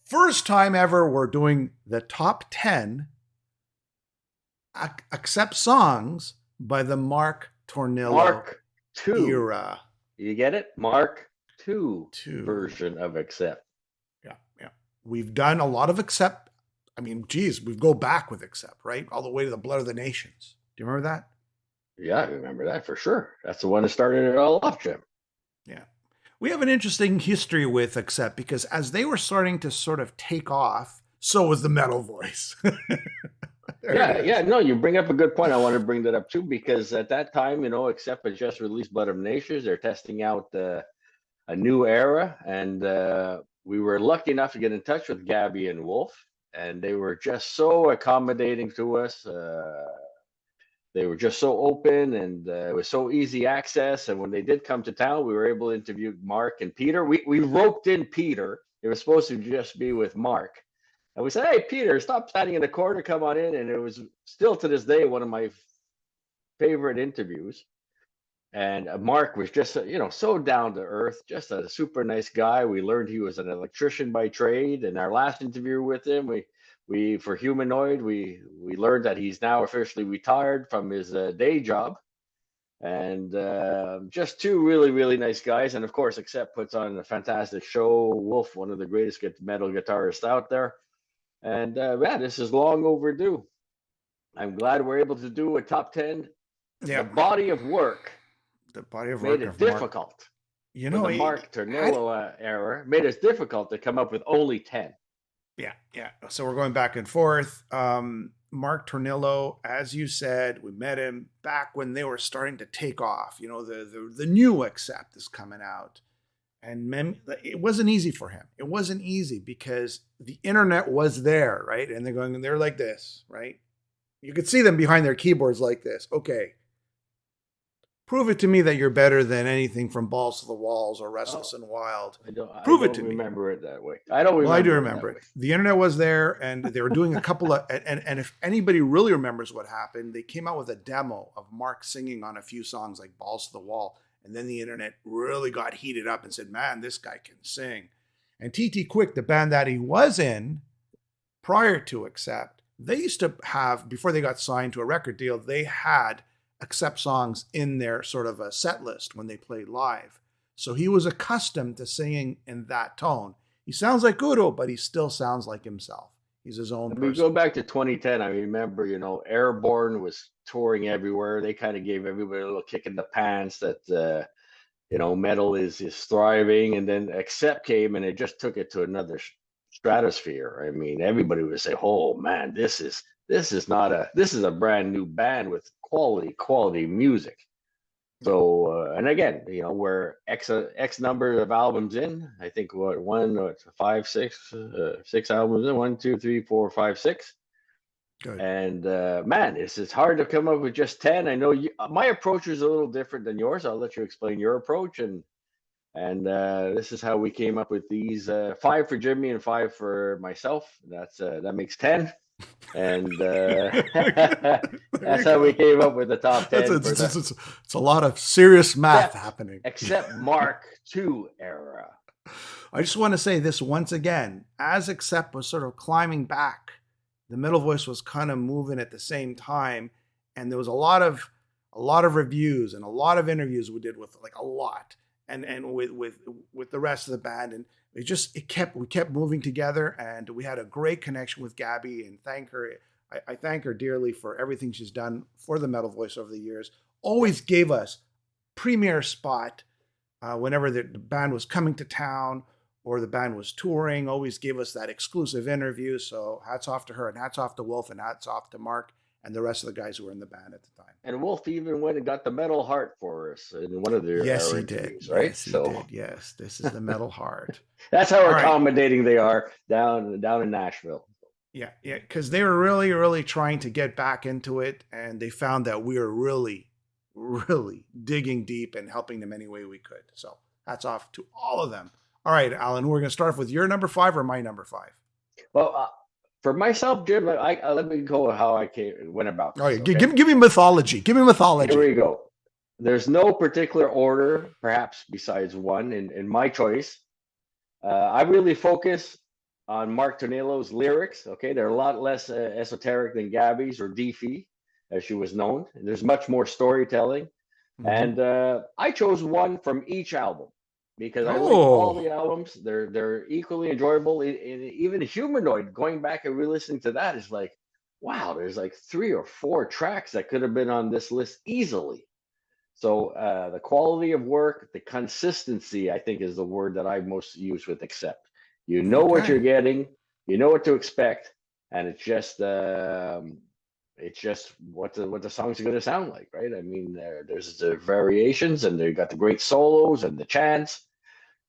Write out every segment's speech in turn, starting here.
First time ever we're doing the top 10 accept songs by the Mark Tornillo Mark II era. You get it? Mark II Two. version of accept. Yeah. We've done a lot of accept. I mean, geez, we go back with accept, right? All the way to the Blood of the Nations. Do you remember that? Yeah, I remember that for sure. That's the one that started it all off, Jim. Yeah. We have an interesting history with accept because as they were starting to sort of take off, so was the metal voice. Yeah, no, you bring up a good point. I want to bring that up too, because at that time, Accept had just released Blood of Nations. They're testing out a new era, and we were lucky enough to get in touch with Gabby and Wolf, and they were just so accommodating to us. They were just so open, and it was so easy access. And when they did come to town, we were able to interview Mark and Peter. We roped in Peter. It was supposed to just be with Mark. And we said, hey, Peter, stop standing in the corner, come on in. And it was still to this day one of my favorite interviews. And Mark was just, so down to earth, just a super nice guy. We learned he was an electrician by trade. And our last interview with him, we for Humanoid, we learned that he's now officially retired from his day job. And just two really, really nice guys. And of course, Accept puts on a fantastic show. Wolf, one of the greatest metal guitarists out there. And this is long overdue. I'm glad we're able to do a top 10. Yeah. The body of work. The body of made work it difficult. The Mark Tornillo era made it difficult to come up with only 10. Yeah. So we're going back and forth. Mark Tornillo, as you said, we met him back when they were starting to take off. The new Accept is coming out. And it wasn't easy for him. It wasn't easy because the internet was there, right? And they're like this, right? You could see them behind their keyboards like this. Okay. Prove it to me that you're better than anything from Balls to the Walls or Restless and Wild. Prove it to me. I don't remember it that way. I don't remember. Well, I do remember it. The internet was there, and they were doing a couple of, and if anybody really remembers what happened, they came out with a demo of Mark singing on a few songs like Balls to the Wall. And then the internet really got heated up and said, man, this guy can sing. And TT Quick, the band that he was in prior to Accept, they used to have, before they got signed to a record deal, they had Accept songs in their sort of a set list when they played live. So he was accustomed to singing in that tone. He sounds like Udo, but he still sounds like himself. He's his own person. We go back to 2010. I remember, Airborne was touring everywhere. They kind of gave everybody a little kick in the pants that, metal is thriving. And then Accept came and it just took it to another stratosphere. I mean, everybody would say, oh man, this is a brand new band with quality music. So, and again, we're X number of albums in. I think six albums in. 1, 2, 3, 4, 5, 6. Good. And man, it's hard to come up with just 10. I know my approach is a little different than yours. I'll let you explain your approach, and this is how we came up with these 5 for Jimmy and 5 for myself. That makes 10. And that's how we came up with the top 10. It's a lot of serious math happening. Except Mark II era. I just want to say this once again. As Accept was sort of climbing back, the metal voice was kind of moving at the same time. And there was a lot of reviews and a lot of interviews we did with a lot. And with the rest of the band. And we kept moving together, and we had a great connection with Gabby, and I thank her dearly for everything she's done for the metal voice over the years. Always gave us premier spot whenever the band was coming to town or the band was touring, always gave us that exclusive interview. So hats off to her, and hats off to Wolf, and hats off to Mark and the rest of the guys who were in the band at the time. And Wolf even went and got the Metal Heart for us in one of their interviews, right? Yes, he did. Yes, this is the Metal Heart. That's how accommodating they are down in Nashville. Yeah, because they were really, really trying to get back into it, and they found that we were really, really digging deep and helping them any way we could. So hats off to all of them. All right, Alan, we're going to start off with your number 5 or my number 5. Well, for myself, Jim, let me go how I went about this. Oh, yeah. Okay? Give me mythology. Give me mythology. Here we go. There's no particular order, perhaps besides one in my choice. I really focus on Mark Tornillo's lyrics. Okay, they're a lot less esoteric than Gabby's or Deefy, as she was known. There's much more storytelling. And I chose one from each album because I like all the albums. They're equally enjoyable. Even Humanoid, going back and re-listening to that is like, wow, there's like 3 or 4 tracks that could have been on this list easily. So the quality of work, the consistency, I think is the word that I most use with Accept. You know what you're getting, you know what to expect, and it's just what the songs are going to sound like, right? I mean, there's the variations, and they got the great solos and the chants,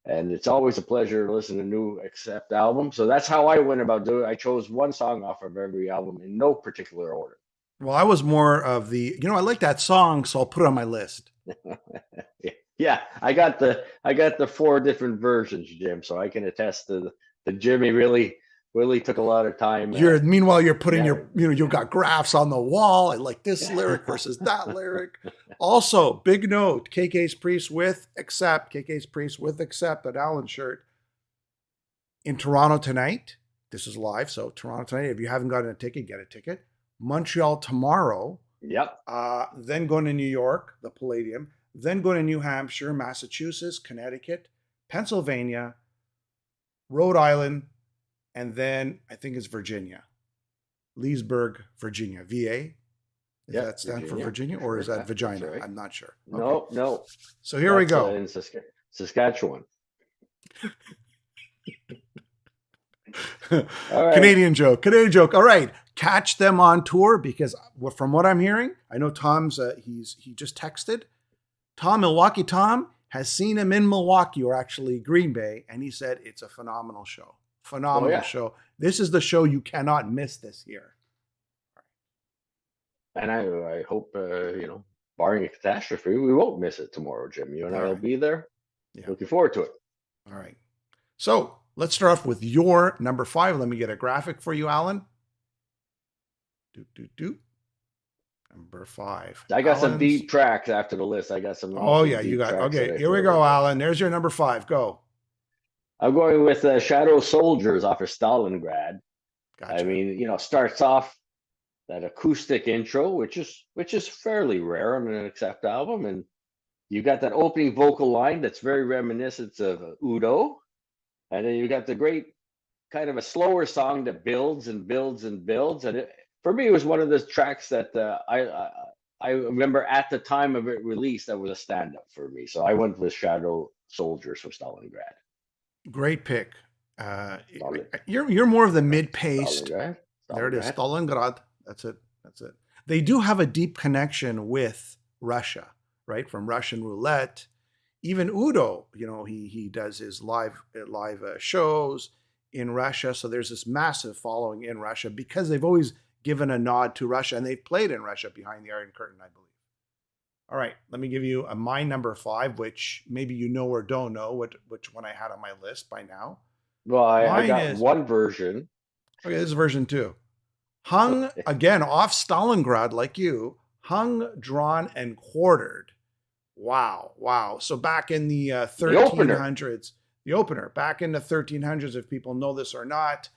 and it's always a pleasure to listen to new Accept album. So that's how I went about doing it. I chose one song off of every album in no particular order. Well, I was more of the, I like that song, so I'll put it on my list. Yeah, I got the 4 different versions, Jim, so I can attest to the Jimmy really took a lot of time. Meanwhile, you're putting you've got graphs on the wall. I like this lyric versus that lyric. Also, big note, KK's Priest with Accept, an Allen shirt in Toronto tonight. This is live, so Toronto tonight. If you haven't gotten a ticket, get a ticket. Montreal tomorrow. Yep. Then going to New York, the Palladium. Then going to New Hampshire, Massachusetts, Connecticut, Pennsylvania, Rhode Island, and then I think it's Virginia. Leesburg, Virginia. VA? Does that stand for Virginia, or is that vagina? Right. I'm not sure. Okay. No. So here we go. In Saskatchewan. All right. Canadian joke. All right. Catch them on tour, because from what I'm hearing, I know Tom's, he just texted. Milwaukee Tom has seen him in Milwaukee, or actually Green Bay, and he said it's a phenomenal show. Show. This is the show you cannot miss this year. And I hope, barring a catastrophe, we won't miss it tomorrow, Jim. You and I will be there. Yeah. Looking forward to it. All right. So let's start off with your number 5. Let me get a graphic for you, Alan. Number 5. I got some deep tracks after the list. I got some. Oh, yeah, you got. Okay, here we go, Alan. There's your number 5. Go. I'm going with Shadow Soldiers off of Stalingrad. Gotcha. I mean, starts off that acoustic intro, which is fairly rare on an Accept album, and you got that opening vocal line that's very reminiscent of Udo, and then you got the great kind of a slower song that builds and builds and builds, and for me, it was one of the tracks that I remember at the time of it released that was a stand-up for me. So I went with Shadow Soldiers from Stalingrad. Great pick. You're more of the mid-paced. There it is, Stalingrad. That's it. They do have a deep connection with Russia, right? From Russian roulette. Even Udo, he does his live shows in Russia. So there's this massive following in Russia because they've always given a nod to Russia, and they've played in Russia behind the Iron Curtain, I believe. All right, let me give you my number 5, which maybe you know or don't know which one I had on my list by now. Well, I got one version. Okay, this is version 2. Hung, again, off Stalingrad, like you, hung, drawn, and quartered. Wow. So back in the 1300s, the opener, back in the 1300s, if people know this or not,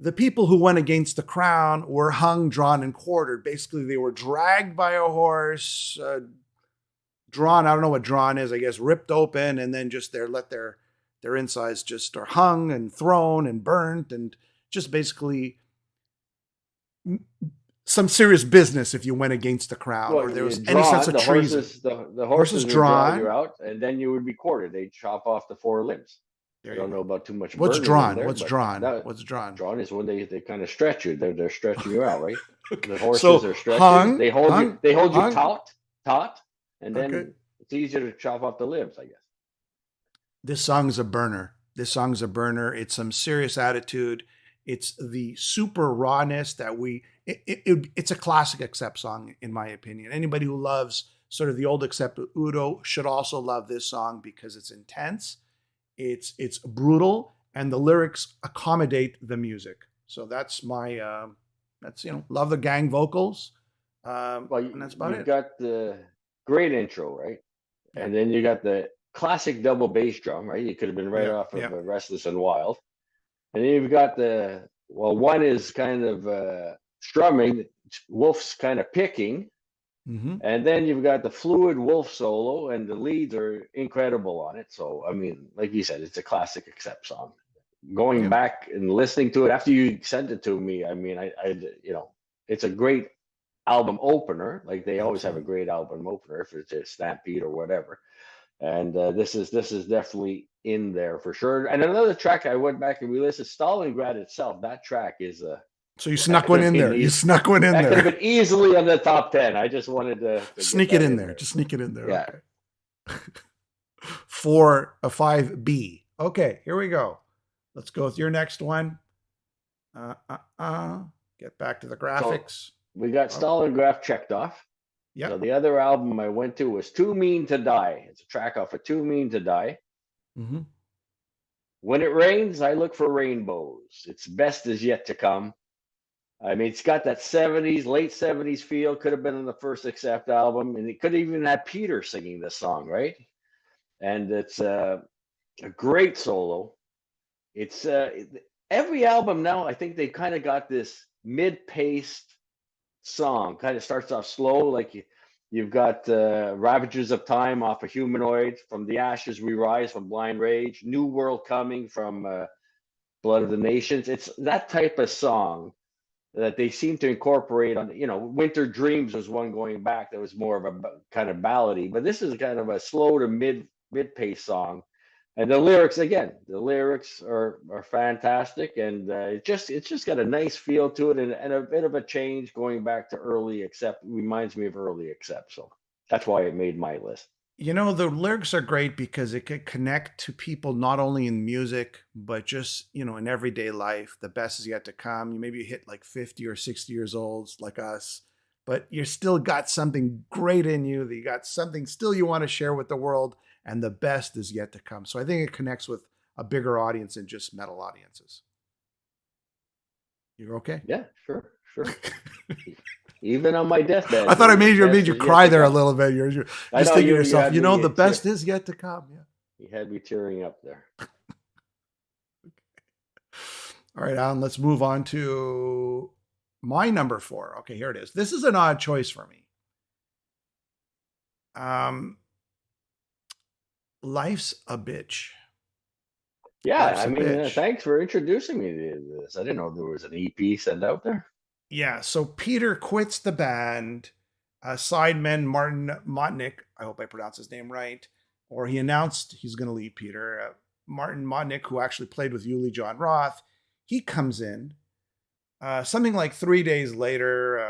the people who went against the crown were hung, drawn, and quartered. Basically, they were dragged by a horse, drawn. I don't know what drawn is. I guess ripped open, and then just let their insides just are hung and thrown and burnt, and just basically some serious business if you went against the crown, or there was any sense of treason. The horses drawn you out, and then you would be quartered. They'd chop off the 4 limbs. I don't know about too much. What's drawn? What's drawn? Drawn is when they kind of stretch you. They're stretching you out, right? The horses are stretching. They hold you taut, and then it's easier to chop off the limbs, I guess. This song's a burner. It's some serious attitude. It's the super rawness that it's a classic Accept song, in my opinion. Anybody who loves sort of the old Accept Udo should also love this song because it's intense. It's brutal, and the lyrics accommodate the music. So that's my love the gang vocals. And that's about it. You got the great intro, right? Yeah. And then you got the classic double bass drum, right? You could have been off of Restless and Wild. And then you've got one is kind of strumming, Wolf's kind of picking. And then you've got the fluid Wolf solo, and the leads are incredible on it. So, I mean, like you said, it's a classic Accept song. Going back and listening to it after you sent it to me, I mean, I it's a great album opener. Like they always have a great album opener if it's a Stampede or whatever. And this is definitely in there for sure. And another track I went back and re-listened, Stalingrad itself. That track is so you snuck one in there. You snuck one in there. That could have been easily on the top 10. I just wanted to sneak it in there. Just sneak it in there. Yeah. Okay. For a 5B. Okay, here we go. Let's go with your next one. Get back to the graphics. So we got Stalingrad checked off. Yeah. So the other album I went to was Too Mean to Die. It's a track off of Too Mean to Die. When it rains, I look for rainbows. Its best is yet to come. I mean, it's got that 70s, late 70s feel. Could have been on the first Accept album, and it could even have Peter singing this song, right? And it's a great solo. It's every album now, I think they've kind of got this mid-paced song. Kind of starts off slow, like you've got Ravages of Time off of Humanoid, From the Ashes We Rise from Blind Rage, New World Coming from Blood of the Nations. It's that type of song that they seem to incorporate on, Winter Dreams was one going back that was more of a kind of ballady, but this is kind of a slow to mid-pace song. And the lyrics, again, are fantastic, and it's just got a nice feel to it, and a bit of a change going back to early Accept. Reminds me of early Accept, so that's why it made my list. The lyrics are great because it could connect to people not only in music, but just, in everyday life. The best is yet to come. You maybe hit like 50 or 60 years old like us, but you still got something great in you. That you got something still you want to share with the world, and the best is yet to come. So I think it connects with a bigger audience than just metal audiences. You're okay? Yeah, sure. Even on my deathbed. I thought I made you cry there a little bit. You're just thinking to yourself, the best is yet to come. Yeah. You had me tearing up there. All right, Alan, let's move on to my number 4. Okay, here it is. This is an odd choice for me. Life's a Bitch. Yeah, thanks for introducing me to this. I didn't know there was an EP sent out there. Yeah, so Peter quits the band. Sideman Martin Motnick, I hope I pronounced his name right, or he announced he's going to leave Peter. Martin Motnick, who actually played with Uli John Roth, he comes in. Something like 3 days later,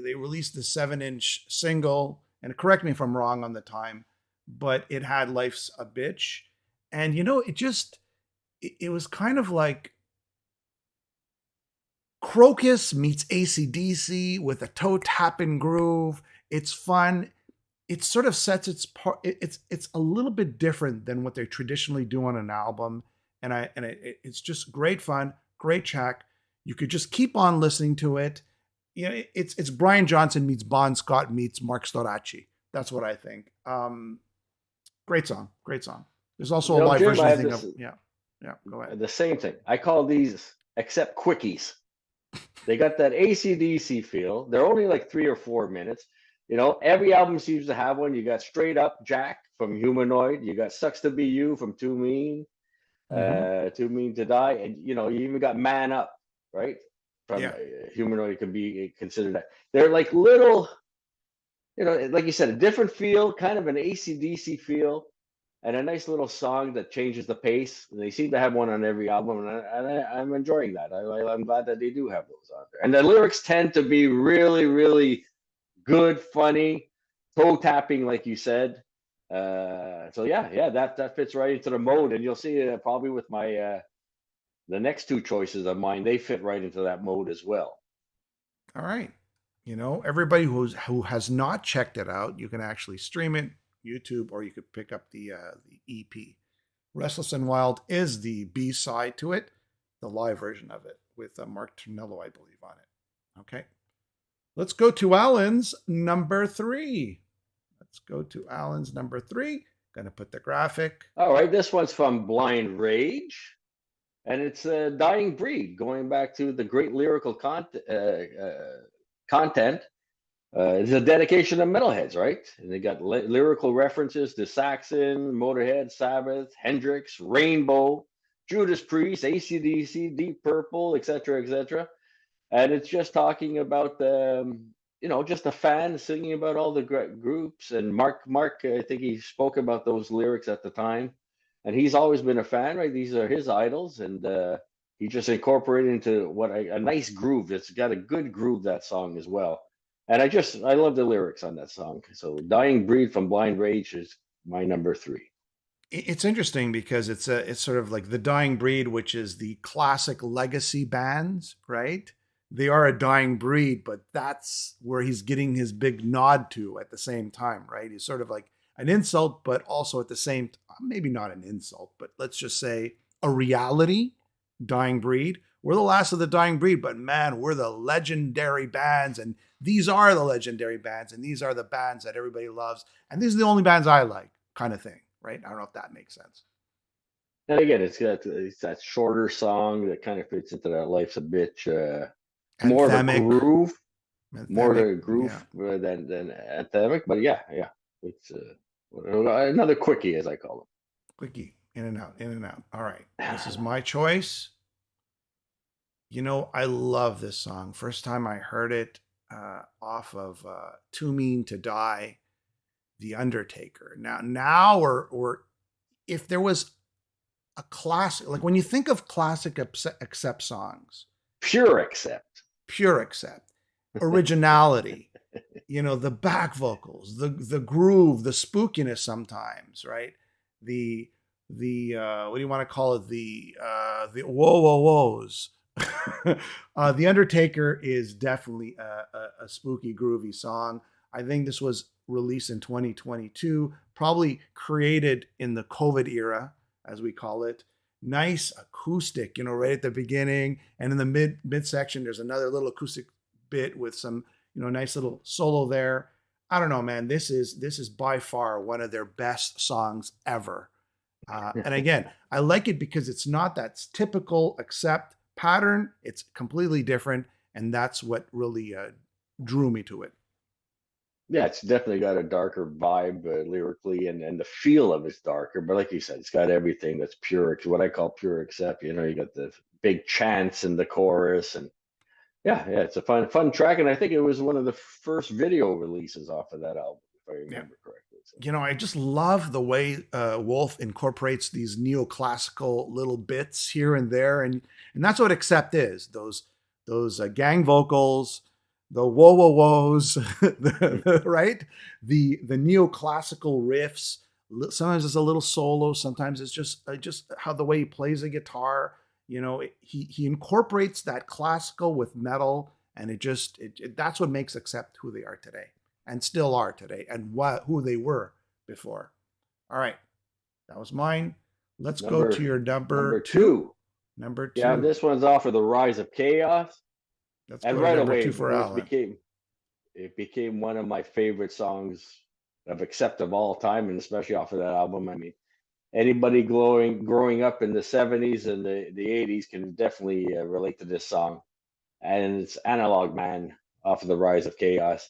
they released the 7-inch single, and correct me if I'm wrong on the time, but it had Life's a Bitch. And, it was kind of like Crocus meets AC/DC with a toe tapping groove. It's fun. It sort of sets its part. It's a little bit different than what they traditionally do on an album, and it's just great fun, great track. You could just keep on listening to it. It's Brian Johnson meets Bon Scott meets Mark Storacci. That's what I think. Great song. There's also a live version. Yeah. Go ahead. The same thing. I call these Accept quickies. They got that AC/DC feel. They're only like 3 or 4 minutes. Every album seems to have one. You got Straight Up Jack from Humanoid. You got Sucks to Be You from Too Mean, Too Mean to Die. And, you even got Man Up, right? From Humanoid could be considered that. They're like little, like you said, a different feel, kind of an AC/DC feel, and a nice little song that changes the pace. And they seem to have one on every album, and I'm enjoying that. I'm glad that they do have those on there. And the lyrics tend to be really, really good, funny, toe tapping, like you said. So that fits right into the mode, and you'll see probably with my the next 2 choices of mine, they fit right into that mode as well. All right, everybody who has not checked it out, you can actually stream it. YouTube, or you could pick up the EP. Restless and Wild is the B-side to it, the live version of it with Mark Tornillo, I believe, on it. Okay. Let's go to Alan's number 3. Going to put the graphic. All right. This one's from Blind Rage. and it's a dying breed, going back to the great lyrical content. It's a dedication to metalheads, right? And they got lyrical references to Saxon, Motorhead, Sabbath, Hendrix, Rainbow, Judas Priest, AC/DC, Deep Purple, etc., etc. And it's just talking about just a fan singing about all the great groups. And Mark, I think he spoke about those lyrics at the time, and he's always been a fan, right? These are his idols, and he just incorporated into what a nice groove. It's got a good groove, that song as well. And I love the lyrics on that song. So "Dying Breed" from Blind Rage is my number 3. It's interesting because it's sort of like the dying breed, which is the classic legacy bands, right? They are a dying breed, but that's where he's getting his big nod to at the same time, right? He's sort of like an insult, but also at the same, maybe not an insult, but let's just say a reality. Dying breed. We're the last of the dying breed, but man, we're the legendary bands, and these are the legendary bands, and these are the bands that everybody loves, and these are the only bands I like, kind of thing, right? I don't know if that makes sense. And again, it's that shorter song that kind of fits into that "Life's a Bitch." More of a groove, more of a groove than anthemic. But yeah, it's another quickie, as I call them. Quickie, in and out, in and out. All right, this is my choice. You know, I love this song. First time I heard it off of "Too Mean to Die," The Undertaker. Now, or if there was a classic, like when you think of classic Accept songs, pure Accept, originality, the back vocals, the groove, the spookiness sometimes, right? The what do you want to call it? The whoa whoa whoas. The Undertaker is definitely a spooky, groovy song. I think this was released in 2022, probably created in the COVID era, as we call it. Nice acoustic, right at the beginning, and in the mid section, there's another little acoustic bit with some, nice little solo there. I don't know, man. This is by far one of their best songs ever. And again, I like it because it's not that typical Accept pattern. It's completely different, and that's what really drew me to it. Yeah, it's definitely got a darker vibe lyrically, and the feel of it's darker. But like you said, it's got everything that's pure. It's what I call pure Accept. You got the big chants in the chorus, and yeah, it's a fun track. And I think it was one of the first video releases off of that album, if I remember correctly. So. I just love the way Wolf incorporates these neoclassical little bits here and there, and that's what Accept is. Those gang vocals, the whoa whoa whoas, right? The neoclassical riffs. Sometimes it's a little solo. Sometimes it's just how the way he plays the guitar. He incorporates that classical with metal, and that's what makes Accept who they are today, and still are today, and who they were before. All right, that was mine. Let's go to your number two. Number 2. Yeah, this one's off of The Rise of Chaos. And right away, it became one of my favorite songs of Accept of all time, and especially off of that album. I mean, anybody growing up in the 70s and the 80s can definitely relate to this song. And it's Analog Man off of The Rise of Chaos.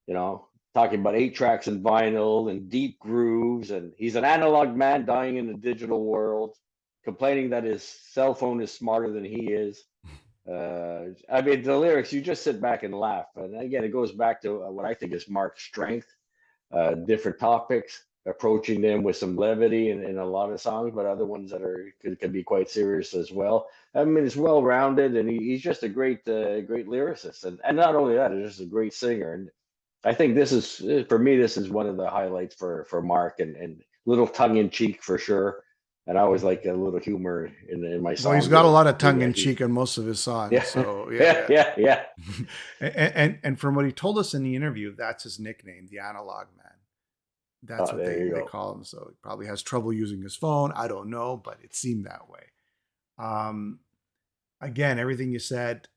Talking about 8 tracks and vinyl and deep grooves. And he's an analog man dying in the digital world, complaining that his cell phone is smarter than he is. I mean, the lyrics, you just sit back and laugh. And again, it goes back to what I think is Mark's strength. Different topics, approaching them with some levity in a lot of songs, but other ones that can be quite serious as well. I mean, it's well rounded, and he's just a great lyricist, and not only that, he's just a great singer. And I think this is, for me, this is one of the highlights for Mark, and little tongue in cheek for sure. And I always like a little humor in my songs. Well, he's got a lot of tongue in cheek on most of his songs. Yeah. So yeah. and from what he told us in the interview, that's his nickname, the Analog Man. That's what they call him. So he probably has trouble using his phone. I don't know, but it seemed that way. Again, everything you said,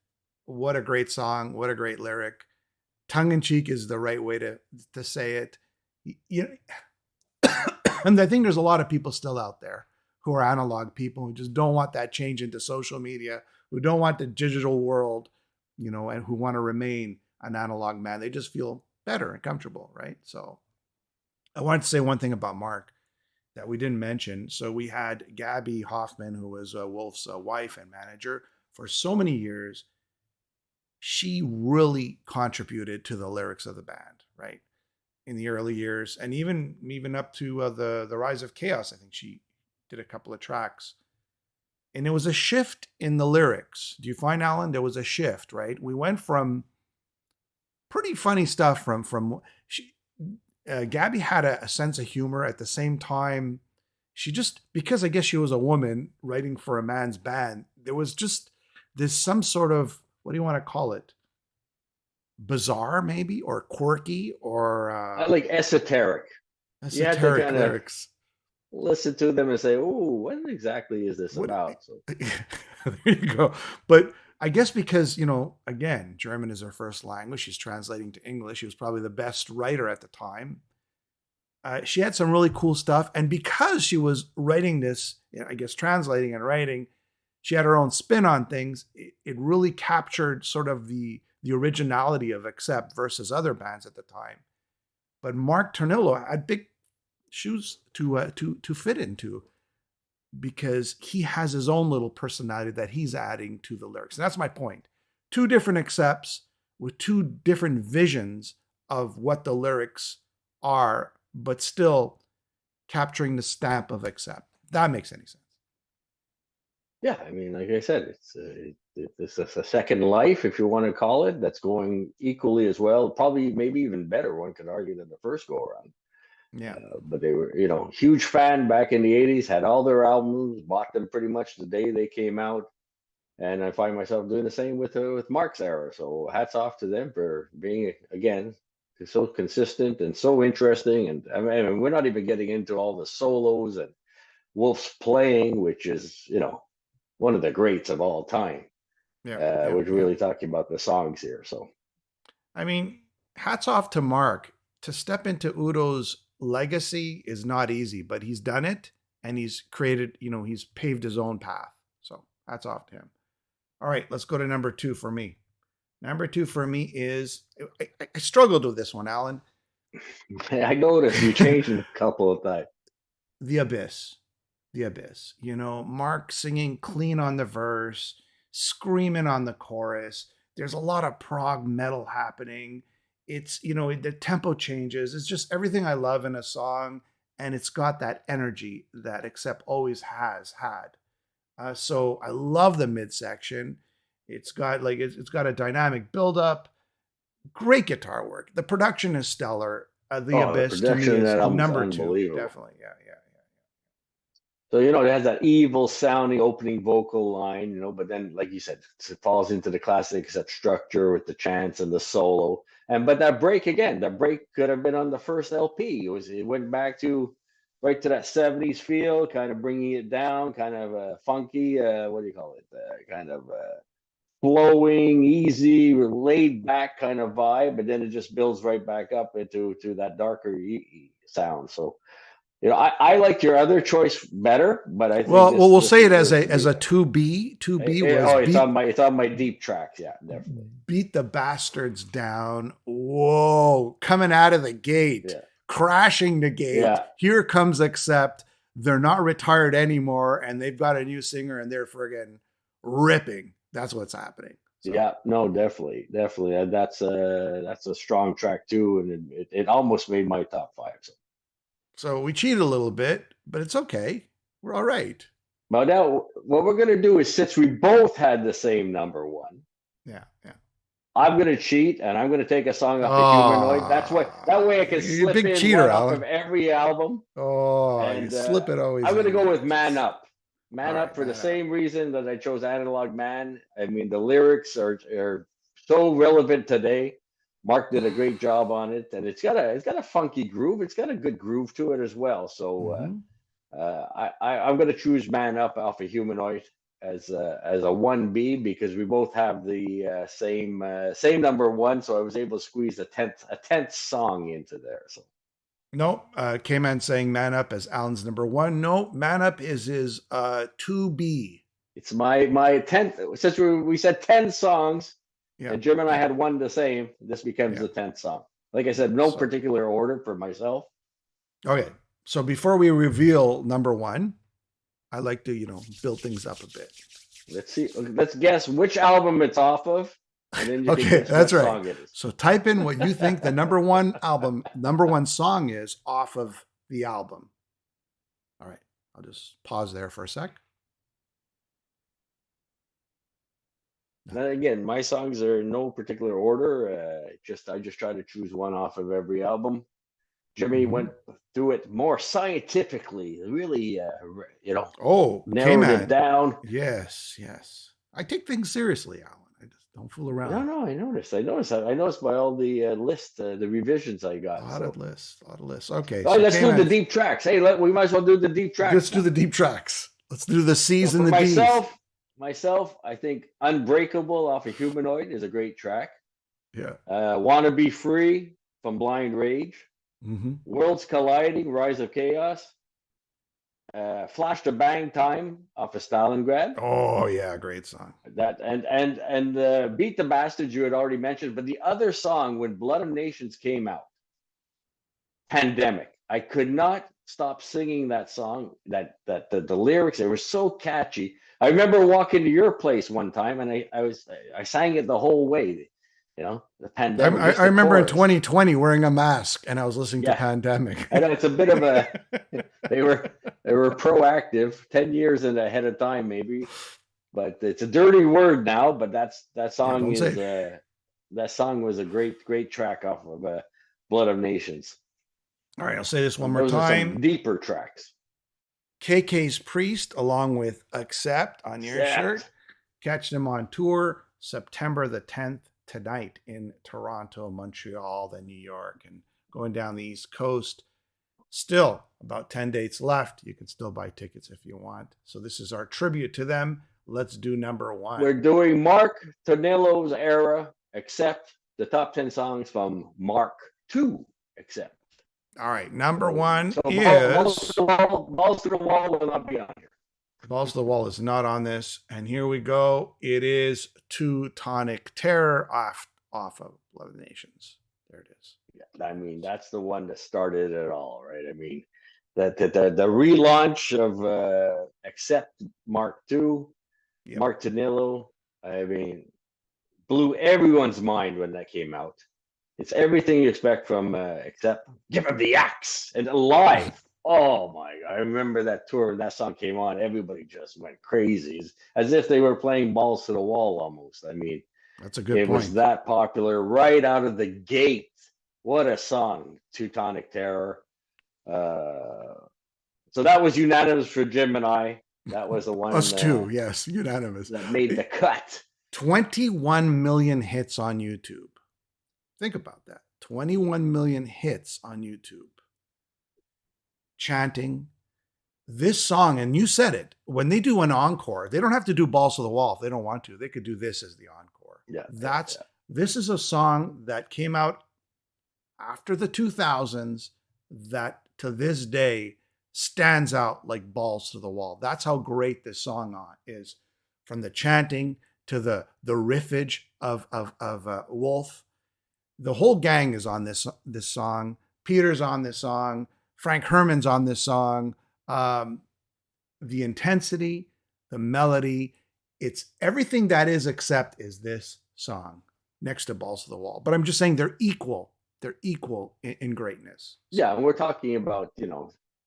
what a great song. What a great lyric. Tongue in cheek is the right way to say it. And I think there's a lot of people still out there who are analog people who just don't want that change into social media, who don't want the digital world, you know, and who want to remain an analog man. They just feel better and comfortable, right? So I wanted to say one thing about Mark that we didn't mention. So we had Gabby Hoffman, who was Wolf's wife and manager for so many years. She really contributed to the lyrics of the band, right? In the early years, and even up to the Rise of Chaos. I think she did a couple of tracks. And it was a shift in the lyrics. Do you find, Alan, there was a shift, right? We went from pretty funny stuff from Gabby had a sense of humor. At the same time, she just, because I guess she was a woman writing for a man's band, there's some sort of, what do you want to call it? Bizarre, maybe, or quirky, or like esoteric. Esoteric lyrics. Listen to them and say, "Oh, what exactly is this about?" So there you go. But I guess because, you know, again, German is her first language. She's translating to English. She was probably the best writer at the time. She had some really cool stuff. And because she was writing this, you know, I guess translating and writing, she had her own spin on things. It really captured sort of the originality of Accept versus other bands at the time. But Mark Tornillo had big shoes to fit into, because he has his own little personality that he's adding to the lyrics. And that's my point. Two different Accepts with two different visions of what the lyrics are, but still capturing the stamp of Accept. If that makes any sense. Yeah, I mean, like I said, it's a second life, if you want to call it, that's going equally as well, probably maybe even better, one could argue, than the first go around. Yeah. But they were, you know, huge fan back in the 80s, had all their albums, bought them pretty much the day they came out. And I find myself doing the same with Mark's era. So hats off to them for being, again, so consistent and so interesting. And I mean, we're not even getting into all the solos and Wolf's playing, which is, you know, one of the greats of all time. We're really talking about the songs here. So, I mean, hats off to Mark. To step into Udo's legacy is not easy, but he's done it, and he's created, you know, he's paved his own path. So hats off to him. All right, let's go to number 2 for me. Number 2 for me is, I struggled with this one, Alan. I noticed you changed it a couple of times. The Abyss. The Abyss. You know, Mark singing clean on the verse, screaming on the chorus. There's a lot of prog metal happening. It's, you know, the tempo changes. It's just everything I love in a song, and it's got that energy that Accept always has had. So I love the midsection. It's got it's got a dynamic buildup, great guitar work. The production is stellar. The Abyss to me is number 2. Definitely, yeah. So, you know, it has that evil sounding opening vocal line, you know, but then, like you said, it falls into the classic Accept structure with the chants and the solo. But that break could have been on the first LP. It went back to right to that 70s feel, kind of bringing it down, kind of funky, what do you call it? Kind of flowing, easy, laid back kind of vibe, but then it just builds right back up into that darker sound. So, you know, I liked your other choice better, but I think we'll say it as a 2B. 2B was it's on my deep tracks. Yeah, definitely. Beat the Bastards down. Whoa, coming out of the gate, crashing the gate. Yeah. Here comes Accept. They're not retired anymore, and they've got a new singer, and they're friggin' ripping. That's what's happening. So. Yeah, no, definitely. That's a strong track too, and it almost made my top 5. So we cheated a little bit, but it's okay. We're all right. Well, now what we're going to do is, since we both had the same number 1. Yeah. I'm going to cheat, and I'm going to take a song off the Humanoid. That way I can slip in cheater, off of every album. You slip it always. I'm going to go with Man Up. Man Up for the same reason that I chose Analog Man. I mean, the lyrics are so relevant today. Mark did a great job on it, and it's got a funky groove. It's got a good groove to it as well. So I'm going to choose Man Up off of Humanoid as a 1B, because we both have the same number 1. So I was able to squeeze a tenth song into there. So No, K-Man saying Man Up as Alan's number one. No, Man Up is his 2B. It's my 10th. Since we said 10 songs, Yeah. and Jim and I had one the same, this becomes the 10th song. Like I said, no particular order for myself. Okay. So before we reveal number one, I like to, build things up a bit. Let's see. Let's guess which album it's off of. And then you can guess that's what right. song it is. So type in what you think the number one song is off of the album. All right. I'll just pause there for a sec. Now, again, my songs are in no particular order. I just try to choose one off of every album. Jimmy went through it more scientifically, really, narrowed it down. Yes. I take things seriously, Alan. I just don't fool around. No, I noticed by all the list, the revisions I got. A lot of lists. Okay. Oh, so let's do the deep tracks. Hey, we might as well do the deep tracks. Let's do the deep tracks. Let's do the C's and the D's. Myself, I think Unbreakable off of Humanoid is a great track. Yeah. Wanna Be Free from Blind Rage. Worlds Colliding, Rise of Chaos. Flash to Bang Time off of Stalingrad. Oh yeah, great song. That and Beat the Bastards you had already mentioned, but the other song when Blood of Nations came out, Pandemic. I could not stop singing that song. The lyrics, they were so catchy. I remember walking to your place one time and I sang it the whole way. The Pandemic. I remember in 2020 wearing a mask and I was listening to Pandemic. I know it's a bit of a. They were proactive, 10 years ahead of time maybe, but it's a dirty word now. But that song that song was a great track off of Blood of Nations. All right, I'll say this one more time. Some deeper tracks. KK's Priest, along with Accept on your shirt. Catch them on tour September the 10th tonight in Toronto, Montreal, then New York, and going down the East Coast. Still about 10 dates left. You can still buy tickets if you want. So this is our tribute to them. Let's do number one. We're doing Mark Tornillo's era, Accept, the top 10 songs from Mark II, Accept. All right, number one is Balls to the Wall will not be on here. Balls to the Wall is not on this, and here we go. It is Teutonic Terror off of Blood of the Nations. There it is. Yeah, I mean that's the one that started it all, right? I mean the relaunch of Accept Mark II, Mark Tornillo. I mean, blew everyone's mind when that came out. It's everything you expect from Accept. Give him the axe and Alive. Oh my God. I remember that tour when that song came on. Everybody just went crazy. It's as if they were playing Balls to the Wall almost. I mean, that's a good point. It was that popular right out of the gate. What a song, Teutonic Terror. So that was unanimous for Jim and I. That was the one. Us too, yes, unanimous. That made the cut. 21 million hits on YouTube. Think about that. 21 million hits on YouTube. Chanting this song, and you said it, when they do an encore, they don't have to do Balls to the Wall if they don't want to. They could do this as the encore. This is a song that came out after the 2000s that to this day stands out like Balls to the Wall. That's how great this song is. From the chanting to the riffage of Wolf. The whole gang is on this song. Peter's on this song. Frank Herman's on this song. The intensity, the melody, it's everything that is Accept is this song next to Balls to the Wall. But I'm just saying they're equal. They're equal in greatness. Yeah, and we're talking about,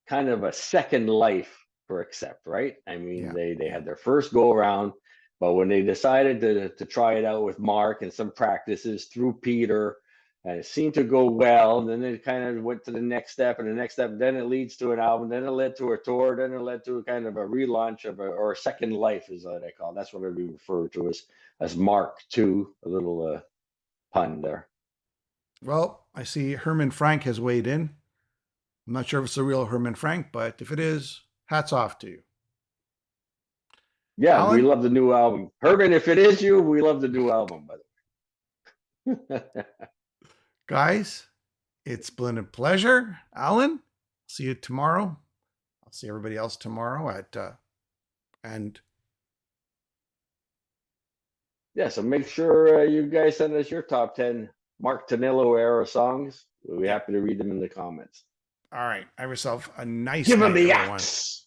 kind of a second life for Accept, right? I mean, they had their first go around, but when they decided to try it out with Mark and some practices through Peter, and it seemed to go well, and then it kind of went to the next step, and the next step, then it leads to an album, then it led to a tour, then it led to a kind of a relaunch of or a second life is what I call it. That's what we refer to as Mark II, a little pun there. Well, I see Herman Frank has weighed in. I'm not sure if it's the real Herman Frank, but if it is, hats off to you. Yeah, Alan? We love the new album. Herman, if it is you, we love the new album, by the way. Guys, It's been a pleasure, Alan. See you tomorrow. I'll see everybody else tomorrow at and Yeah, so make sure you guys send us your top 10 Mark Tornillo era songs. We'll be happy to read them in the comments. all right. Have yourself a nice Give him night, the everyone. axe.